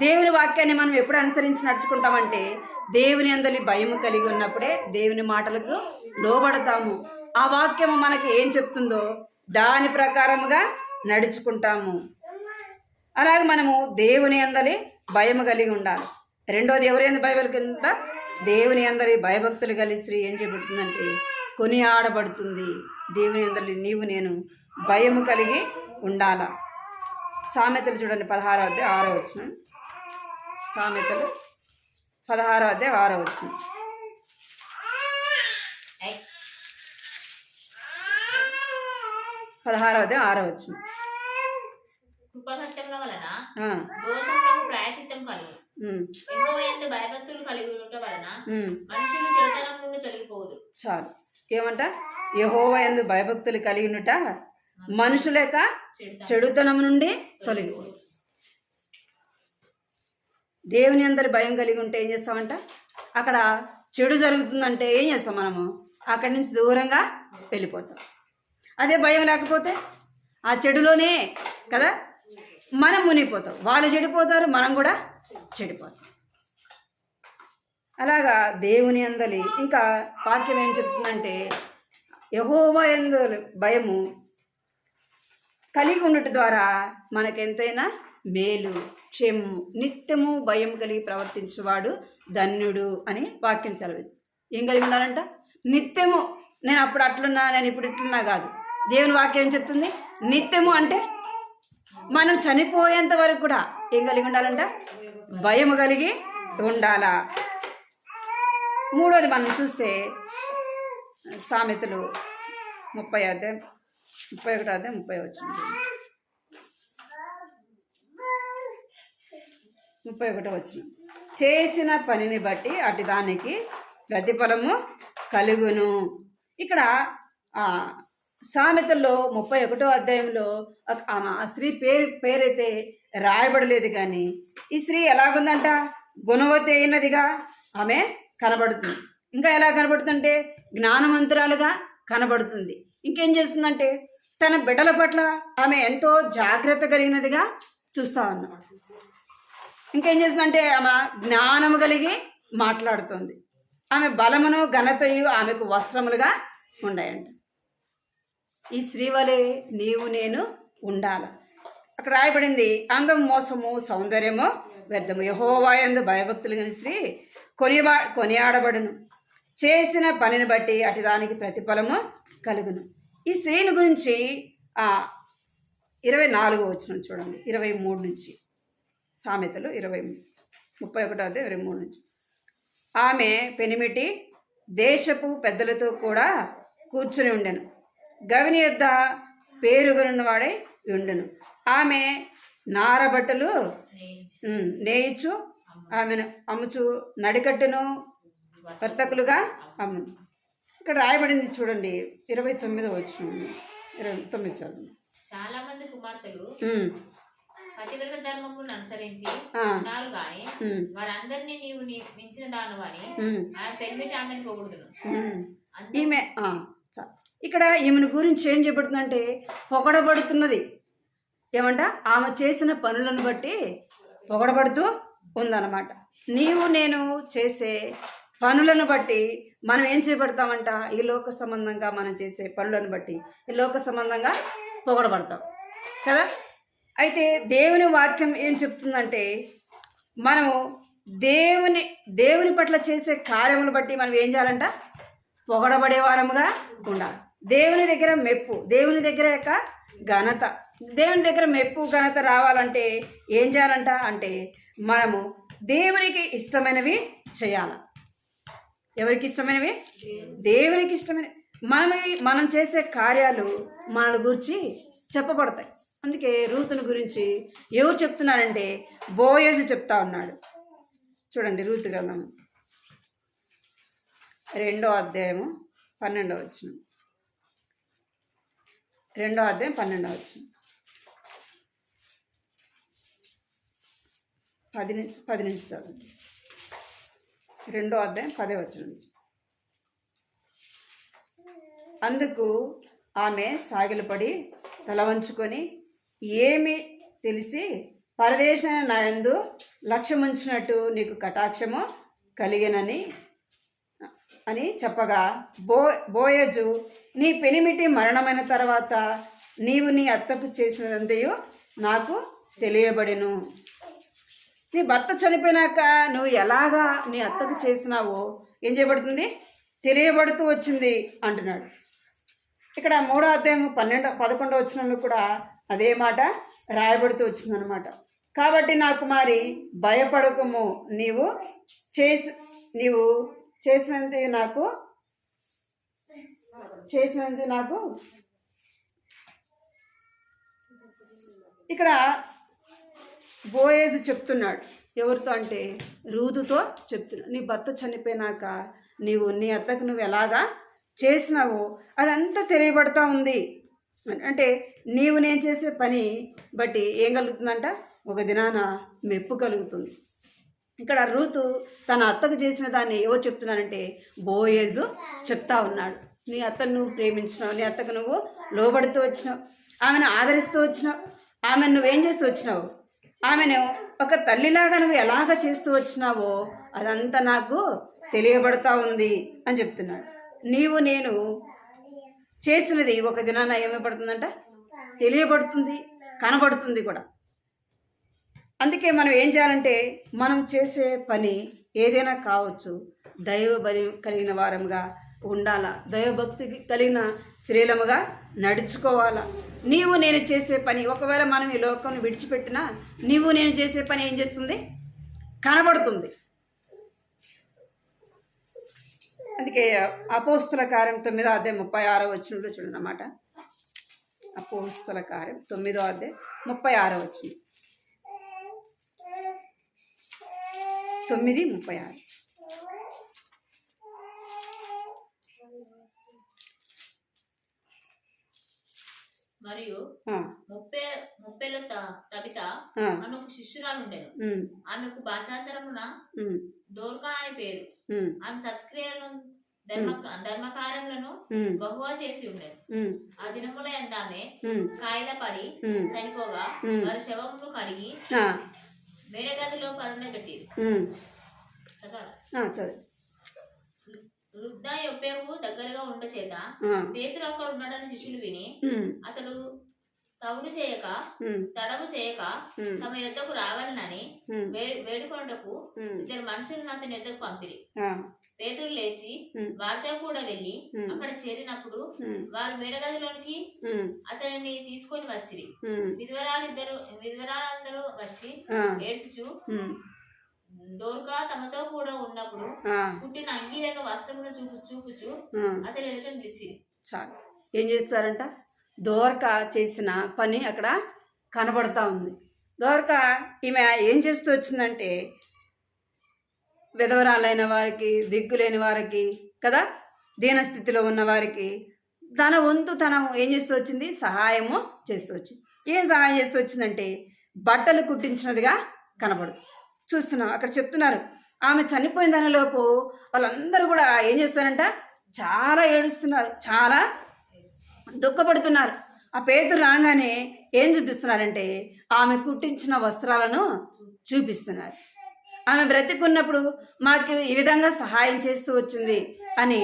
దేవుని వాక్యాన్ని మనం ఎప్పుడు అనుసరించి నడుచుకుంటామంటే దేవుని యందలి భయము కలిగి ఉన్నప్పుడే దేవుని మాటలకు లోబడతాము. ఆ వాక్యము మనకి ఏం చెప్తుందో దాని ప్రకారముగా నడుచుకుంటాము. అలాగే మనము దేవుని యందలి భయము కలిగి ఉండాలి. రెండోది ఎవరి యందు భయభక్తులు కలిగి ఉంటా? దేవుని యందలి భయభక్తులు కలిగి స్త్రీ ఏం చేయబడుతుందంటే కొనియాడబడుతుంది. దేవుని యందలి నీవు నేను భయము కలిగి ఉండాల. సామెతలు చూడండి 16వ అధ్యాయం 6వ వచనం. సామెతలు 16వ అధ్యాయం 6వ వచనం. 16వ అధ్యాయం 6వ వచనం. కృపసత్యముల వలన దోషములకు ప్రాయశ్చిత్తం కలుగు. యెహోవా యందు భయభక్తులు కలిగి ఉండటం వలన మనుషులు చెడుతనం నుండి తొలగిపోదు. చాలు. ఏమంట? యెహోవా యందు భయభక్తులు కలిగి ఉండుట మనుషుల యొక్క చెడుతనం నుండి తొలగిపోదు. దేవుని అందరి భయం కలిగి ఉంటే ఏం చేస్తామంట? అక్కడ చెడు జరుగుతుందంటే ఏం చేస్తాం? మనము అక్కడి నుంచి దూరంగా వెళ్ళిపోతాం. అదే భయం లేకపోతే ఆ చెడులోనే కదా మనం మునిగిపోతాం. వాళ్ళు చెడిపోతారు, మనం కూడా చెడిపోతాం. అలాగా దేవుని అందలి ఇంకా వాక్యం ఏం చెప్తుందంటే యెహోవా యందు భయము కలిగి ఉండటం ద్వారా మనకెంతైనా మేలు, క్షేమము, నిత్యము భయం కలిగి ప్రవర్తించేవాడు ధన్యుడు అని వాక్యం సెలవిస్తుంది. ఏం కలిగి ఉండాలంట? నిత్యము. నేను అప్పుడు అట్లున్నా, నేను ఇప్పుడు ఇట్లున్నా కాదు. దేవుని వాక్యం ఏం చెప్తుంది? నిత్యము అంటే మనం చనిపోయేంత వరకు కూడా ఏం కలిగి ఉండాలంట? భయము కలిగి ఉండాలా. మూడోది మనం చూస్తే సామెతలు 31వ అధ్యాయం 30 వచ్చింది. 31వ వచనం. చేసిన పనిని బట్టి అటు దానికి ప్రతిఫలము కలుగును. ఇక్కడ సామెతల్లో 31వ అధ్యాయంలో ఆ స్త్రీ పేరైతే రాయబడలేదు, కానీ ఈ స్త్రీ ఎలాగుందంట? గుణవతి అయినదిగా ఆమె కనబడుతుంది. ఇంకా ఎలా కనబడుతుందంటే జ్ఞానవంతురాలుగా కనబడుతుంది. ఇంకేం చేస్తుందంటే తన బిడ్డల పట్ల ఆమె ఎంతో జాగ్రత్త కలిగినదిగా చూస్తా ఉన్నాం. ఇంకేం చేస్తుందంటే ఆమె జ్ఞానము కలిగి మాట్లాడుతుంది. ఆమె బలమును ఘనతయు ఆమెకు వస్త్రములుగా ఉన్నాయంట. ఈ స్త్రీ వలె నీవు నేను ఉండాల. అక్కడ రాయబడింది అందం మోసము సౌందర్యము వ్యర్థము. యెహోవా యందు భయభక్తులు కలిగిన స్త్రీ కొనియాడబడును. చేసిన పనిని బట్టి అటు దానికి ప్రతిఫలము కలుగును. ఈ స్త్రీని గురించి 24వ వచనం చూడండి. 23 నుంచి సామెతలు 31వ అధ్యాయం 23 నుంచి. ఆమె పెనిమిటి దేశపు పెద్దలతో కూడా కూర్చుని ఉండెను. గవిని యొద్ద పేరుగొన్నవాడై ఉండెను. ఆమె నారబట్టలు నేయిచు ఆమెను అమ్ముచు నడికట్టును వర్తకులుగా అమ్మును. ఇక్కడ రాయబడింది చూడండి, 29 వచ్చిన 29 చదువు. చాలా మంది కుమార్తెలు పతివ్రత ధర్మములను అనుసరించి ఉన్నారు గాని వారందరినీ నీవు మించిన దాను అని ఆమె పెళ్లిటి ఆమెను పొగుడుదును. ఈమె ఇక్కడ ఈమెను గురించి ఏం చెబుతుందంటే పొగడబడుతున్నది. ఏమంట, ఆమె చేసిన పనులను బట్టి పొగడబడుతూ ఉందన్నమాట. నీవు నేను చేసే పనులను బట్టి మనం ఏం చేయబడతామంట, ఈ లోక సంబంధంగా మనం చేసే పనులను బట్టి ఈ లోక సంబంధంగా పొగడబడతాం కదా. అయితే దేవుని వాక్యం ఏం చెప్తుందంటే మనము దేవుని పట్ల చేసే కార్యములు బట్టి మనం ఏం చేయాలంట, పొగడబడే వారముగా ఉండాలి. దేవుని దగ్గర మెప్పు, దేవుని దగ్గర యొక్క ఘనత, దేవుని దగ్గర మెప్పు ఘనత రావాలంటే ఏం చేయాలంట అంటే మనము దేవునికి ఇష్టమైనవి చేయాలి. ఎవరికి ఇష్టమైనవి? దేవునికి ఇష్టమైనవి. మనం చేసే కార్యాలు మన గురించి చెప్పబడతాయి. అందుకే రూతుని గురించి ఎవరు చెప్తున్నారంటే బోయజు చెప్తా ఉన్నాడు. చూడండి, రూతు గ్రంథం 2వ అధ్యాయము 12వ వచనం. 2వ అధ్యాయం 12వ వచనం. 10 నుంచి చదువు. 2వ అధ్యాయం 10వ వచనం నుంచి. అందుకు ఆమె సాగిలపడి తల వంచుకొని, ఏమి తెలిసి పరదేశమైన నా యందు లక్ష్యముంచినట్టు నీకు కటాక్షము కలిగినని అని చెప్పగా, బోయజు, నీ పెనిమిటి మరణమైన తర్వాత నీవు నీ అత్తకు చేసినంతయు నాకు తెలియబడెను. నీ భర్త చనిపోయినాక నువ్వు ఎలాగా నీ అత్తకు చేసినావో ఏం చేయబడుతుంది, తెలియబడుతూ వచ్చింది అంటున్నాడు. ఇక్కడ 3వ అధ్యాయం 11వ వచనంలో కూడా అదే మాట రాయబడుతూ వచ్చిందనమాట. కాబట్టి నా కుమారి భయపడకము, నీవు చేసినంత నాకు ఇక్కడ బోయేజు చెప్తున్నాడు. ఎవరితో అంటే రూతుతో చెప్తున్నాడు. నీ భర్త చనిపోయినాక నీ అత్తకు నువ్వు ఎలాగా చేసినావో అదంతా తెలియబడతా ఉంది. అంటే నేను చేసే పని బట్టి ఏం కలుగుతుందంట, ఒక దినాన మెప్పు కలుగుతుంది. ఇక్కడ రూతు తన అత్తకు చేసిన దాన్ని ఎవరు చెప్తున్నానంటే బోయేజు చెప్తా ఉన్నాడు. నీ అత్తను నువ్వు ప్రేమించినావు, నీ అత్తకు నువ్వు లోబడుతూ వచ్చినావు, ఆమెను ఆదరిస్తూ వచ్చినావు, ఆమెను నువ్వేం చేస్తూ వచ్చినావు, ఆమెను ఒక తల్లిలాగా నువ్వు ఎలాగ చేస్తూ వచ్చినావో అదంతా నాకు తెలియబడతా ఉంది అని చెప్తున్నాడు. నేను చేసినది ఒక దినాన ఏమైపడుతుందంట, తెలియబడుతుంది, కనబడుతుంది కూడా. అందుకే మనం ఏం చేయాలంటే మనం చేసే పని ఏదైనా కావచ్చు, దైవభక్తి కలిగిన వారముగా ఉండాలా, దైవభక్తి కలిగిన స్త్రీలముగా నడుచుకోవాలా. నేను చేసే పని, ఒకవేళ మనం ఈ లోకం విడిచిపెట్టినా నేను చేసే పని ఏం చేస్తుంది, కనబడుతుంది. అందుకే అపోస్తుల కార్యం 9వ అధ్యాయం 36వ వచనంలో చూడండి అన్నమాట. అపోస్తుల కార్యం 9వ అధ్యాయం 36వ వచనం. 9:36. మరియు ముప్పేలో తబిత అను ఒక శిష్యురాలు ఉండేది. ఆమెకు భాషాంతరమున దోర్కా అని పేరు. ఆమె సత్క్రియలను ధర్మకార్యములను బహువా చేసి ఉండేది. ఆ దినముల ఎందామె కాయల పడి చనిపోగా వారి శవమును కడిగి మేడగదిలో కరుణ పెట్టింది. వృద్ధ యొప్పేకు దగ్గరగా ఉండ చేత పేతురు అక్కడ ఉన్నాడని శిష్యులు విని అతడు తడవు చేయక తమ యొద్దకు రావాలని వేడుకొనుటకు 2 మనుషులను అతని యొద్దకు పంపిరి. పేతురు లేచి వారితో కూడా వెళ్లి అక్కడ చేరినప్పుడు వారు మేడగదిలోనికి అతనిని తీసుకొని వచ్చిరి. విధవరాలందరూ వచ్చి ఏడ్చుచు దోర్కా తమతో కూడా ఉన్నప్పుడు పుట్టిన అంగీరక వస్త్రమును చూపుచు అతని ఎదుట నిలిచిరి. చాలు. ఏం చేస్తారంట, దోర్కా చేసిన పని అక్కడ కనబడతా ఉంది. దోర్కా ఈమె ఏం చేస్తూ వచ్చిందంటే విధవరాలైన వారికి, దిక్కులేని వారికి కదా, దీనస్థితిలో ఉన్న వారికి తన వంతు తనం ఏం చేస్తూ వచ్చింది? సహాయము చేస్తూ వచ్చింది. ఏం సహాయం చేస్తూ వచ్చిందంటే బట్టలు కుట్టించినదిగా కనపడు. చూస్తున్నాం అక్కడ చెప్తున్నారు, ఆమె చనిపోయిన దానిలోపు వాళ్ళందరూ కూడా ఏం చేస్తారంట? చాలా ఏడుస్తున్నారు, చాలా దుఃఖపడుతున్నారు. ఆ పేతురు రాగానే ఏం చూపిస్తున్నారంటే ఆమె కుట్టించిన వస్త్రాలను చూపిస్తున్నారు. ఆమె బ్రతికున్నప్పుడు మాకు ఈ విధంగా సహాయం చేస్తూ వచ్చింది అని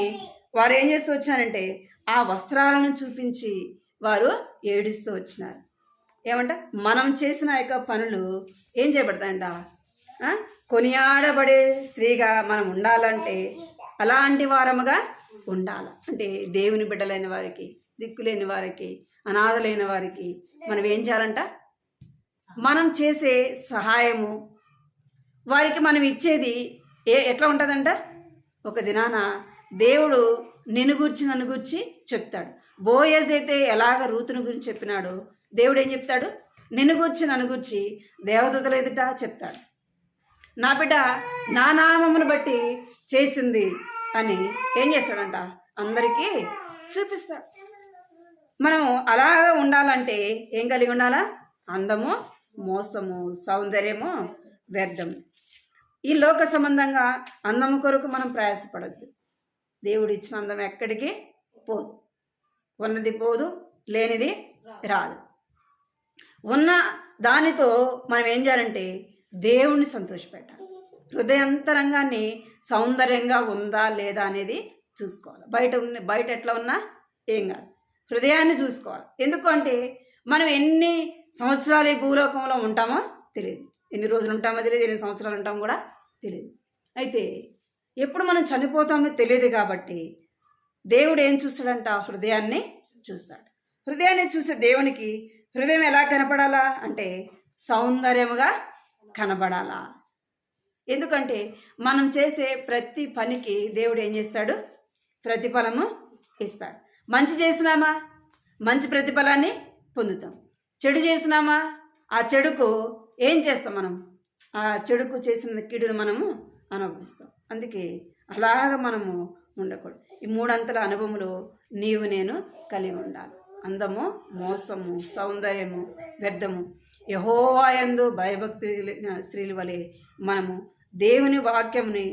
వారు ఏం చేస్తూ వచ్చినారంటే ఆ వస్త్రాలను చూపించి వారు ఏడుస్తూ వచ్చినారు. ఏమంట? మనం చేసిన యొక్క పనులు ఏం చేయబడతాయంట? కొనియాడబడే స్త్రీగా మనం ఉండాలంటే అలాంటి వారముగా ఉండాలి. అంటే దేవుని బిడ్డలైన వారికి, దిక్కులేని వారికి, అనాథలైన వారికి మనం ఏం చేయాలంట? మనం చేసే సహాయము, వారికి మనం ఇచ్చేది ఎట్లా ఉంటుందంట? ఒక దినాన దేవుడు నిన్ను గూర్చి నన్ను గూర్చి చెప్తాడు. బోయజ్ అయితే ఎలాగ రూతుని గురించి చెప్పినాడు, దేవుడు ఏం చెప్తాడు? నిన్ను గూర్చి నన్ను గూర్చి దేవదూతల ఎదుట చెప్తాడు. నా బిడ్డ నా నామమును బట్టి చేసింది అని ఏం చేస్తాడంట? అందరికీ చూపిస్తాడు. మనము అలాగా ఉండాలంటే ఏం కలిగి ఉండాలా? అందము, మోసము, సౌందర్యము, వ్యర్థము. ఈ లోక సంబంధంగా అందము కొరకు మనం ప్రయాసపడద్దు. దేవుడు ఇచ్చిన అందం ఎక్కడికి పోదు. ఉన్నది పోదు, లేనిది రాదు. ఉన్న దానితో మనం ఏం చేయాలంటే దేవుణ్ణి సంతోషపెట్టాలి. హృదయాంతరంగాన్ని సౌందర్యంగా ఉందా లేదా అనేది చూసుకోవాలి. బయట ఎట్లా ఉన్నా ఏం కాదు, హృదయాన్ని చూసుకోవాలి. ఎందుకంటే మనం ఎన్ని సంవత్సరాలు ఈ భూలోకంలో ఉంటామో తెలియదు, ఎన్ని రోజులు ఉంటామో తెలియదు, ఎన్ని సంవత్సరాలు ఉంటామో కూడా తెలియదు. అయితే ఎప్పుడు మనం చనిపోతామో తెలియదు. కాబట్టి దేవుడు ఏం చూస్తాడంట? హృదయాన్ని చూస్తాడు. హృదయాన్ని చూసే దేవునికి హృదయం ఎలా కనపడాలా అంటే సౌందర్యముగా కనబడాలా. ఎందుకంటే మనం చేసే ప్రతి పనికి దేవుడు ఏం చేస్తాడు? ప్రతిఫలము ఇస్తాడు. మంచి చేసినామా మంచి ప్రతిఫలాన్ని పొందుతాం. చెడు చేసినామా ఆ చెడుకు ఏం చేస్తాం? మనం ఆ చెడుకు చేసిన కీడును మనము అనుభవిస్తాం. అందుకే అలాగ మనము ఉండకూడదు. ఈ మూడంతల అనుభవములు నీవు నేను కలిగి ఉండాలి. అందము, మోసము, సౌందర్యము, వ్యర్థము. యెహోవా యందు భయభక్తి స్త్రీల వలె మనము దేవుని వాక్యముని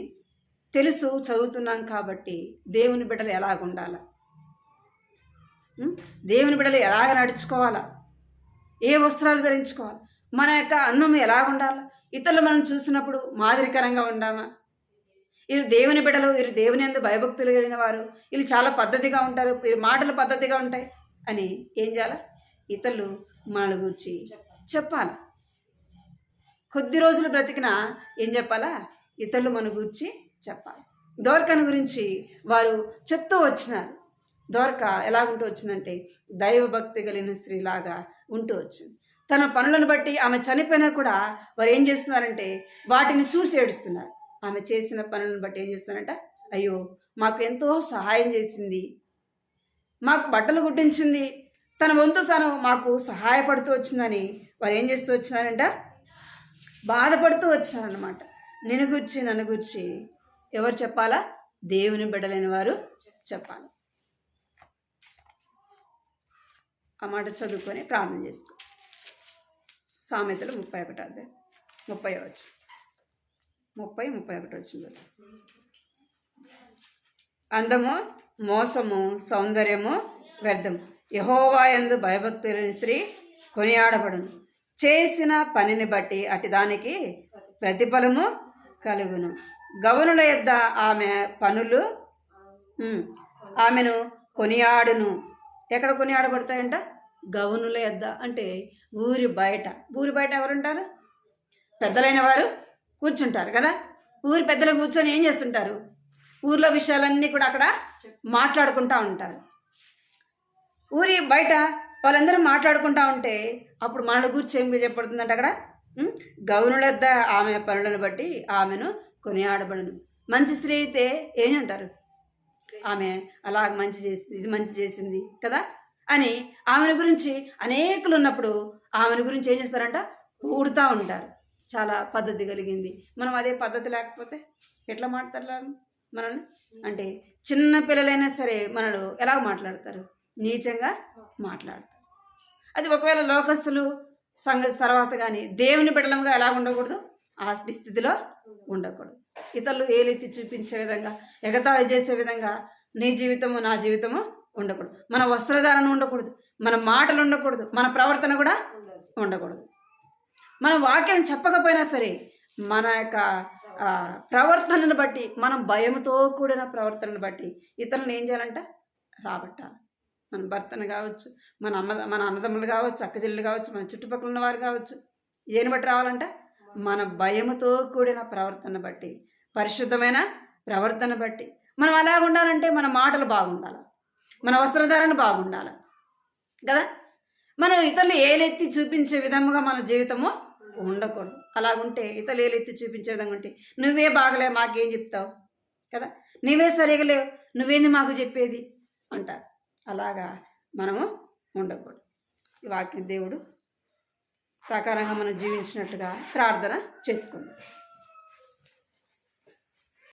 తెలుసు, చదువుతున్నాం. కాబట్టి దేవుని బిడ్డలు ఎలాగ ఉండాలా, దేవుని బిడ్డలు ఎలాగ నడుచుకోవాలా, ఏ వస్త్రాలు ధరించుకోవాలి, మన యొక్క అందం ఎలా ఉండాలా, ఇతరులు మనం చూసినప్పుడు మాదిరికరంగా ఉండామా? వీరు దేవుని బిడ్డలు, వీరు దేవుని యందు భయభక్తులు కలిగిన వారు, వీళ్ళు చాలా పద్ధతిగా ఉంటారు, వీరి మాటలు పద్ధతిగా ఉంటాయి అని ఏం చేయాలి? ఇతరులు మన గురించి చెప్పాలి. కొద్ది రోజులు బ్రతికినా ఏం చెప్పాలా? ఇతరులు మన గురించి చెప్పాలి. దోర్కను గురించి వారు చెప్తూ వచ్చినారు. దోర్క ఎలాగుంటూ వచ్చిందంటే దైవభక్తి కలిగిన స్త్రీలాగా ఉంటూ వచ్చింది. తన పనులను బట్టి ఆమె చనిపోయినా కూడా వారు ఏం చేస్తున్నారంటే వాటిని చూసి ఏడుస్తున్నారు. ఆమె చేసిన పనులను బట్టి ఏం చేస్తున్నారంట? అయ్యో, మాకు ఎంతో సహాయం చేసింది, మాకు బట్టలు కుట్టించింది, తన వంతు తను మాకు సహాయపడుతూ వచ్చిందని వారు ఏం చేస్తూ వచ్చినారంట? బాధపడుతూ వచ్చినారన్నమాట. నిన్ను గుర్చి నన్ను గుర్చి ఎవరు చెప్పాలా? దేవుని బిడ్డలైన వారు చెప్పాలి. ఆ మాట చదువుకొని ప్రార్థన చేసుకో. సామెతలు 31 30 వచ్చింది. అందము, మోసము, సౌందర్యము, వ్యర్థము. యెహోవా యందు భయభక్తి లేని స్త్రీ కొనియాడబడును. చేసిన పనిని బట్టి అటు దానికి ప్రతిఫలము కలుగును. గవనుల యొద్ద ఆమె పనులు ఆమెను కొనియాడును. ఎక్కడ కొనియాడబడతాయంట? గవనుల యొద్ద. అంటే ఊరి బయట. ఊరి బయట ఎవరుంటారు? పెద్దలైన వారు కూర్చుంటారు కదా. ఊరి పెద్దలు కూర్చొని ఏం చేస్తుంటారు? ఊర్లో విషయాలన్నీ కూడా అక్కడ మాట్లాడుకుంటూ ఉంటారు. ఊరి బయట వాళ్ళందరూ మాట్లాడుకుంటూ ఉంటే అప్పుడు మన గురించి ఏం చెప్పబడుతుందంటే అక్కడ గవనులొద్ద ఆమె పనులను బట్టి ఆమెను కొనియాడబడును. మంచి స్త్రీ అయితే ఏం అంటారు? ఆమె అలాగ మంచి చేసింది, ఇది మంచి చేసింది కదా అని ఆమెను గురించి అనేకులు ఉన్నప్పుడు ఆమెను గురించి ఏం చేస్తారంట? ఊడుతూ ఉంటారు. చాలా పద్ధతి కలిగింది. మనం అదే పద్ధతి లేకపోతే ఎట్లా మాట్లాడతారు మనల్ని? అంటే చిన్న పిల్లలైనా సరే మనలు ఎలా మాట్లాడతారు? నీచంగా మాట్లాడతారు. అది ఒకవేళ లోకస్తులు సంగతి తర్వాత కానీ దేవుని బిడ్డలంగా ఎలా ఉండకూడదు? ఆ స్థితిలో ఉండకూడదు. ఇతరులు ఏలెత్తి చూపించే విధంగా, ఎగతాళి చేసే విధంగా నీ జీవితము నా జీవితము ఉండకూడదు. మన వస్త్రధారణ ఉండకూడదు, మన మాటలు ఉండకూడదు, మన ప్రవర్తన కూడా ఉండకూడదు. మన వాక్యం చెప్పకపోయినా సరే మన యొక్క ప్రవర్తనను బట్టి, మనం భయంతో కూడిన ప్రవర్తనను బట్టి ఇతరులను ఏం చేయాలంట? రాబట్టాలి. మన భర్తను కావచ్చు, మన అన్నదమ్ములు కావచ్చు, అక్కచెల్లెలు కావచ్చు, మన చుట్టుపక్కల ఉన్న వారు కావచ్చు. దేని బట్టి రావాలంట? మన భయముతో కూడిన ప్రవర్తన బట్టి, పరిశుద్ధమైన ప్రవర్తన బట్టి. మనం అలా ఉండాలంటే మన మాటలు బాగుండాలి, మన వస్త్రధారణ బాగుండాలి కదా. మనం ఇతరులు ఏలెత్తి చూపించే విధముగా మన జీవితము ఉండకూడదు. అలాగుంటే ఇతరులు ఏలెత్తి చూపించే విధంగా ఉంటే నువ్వే బాగలే మాకేం చెప్తావు కదా, నువ్వే సరిగా లేవు, నువ్వేంది మాకు చెప్పేది అంటారు. అలాగా మనము ఉండకూడదు. ఈ వాక్యం దేవుడు ప్రకారంగా మనం జీవించినట్లుగా ప్రార్థన చేసుకుందాం.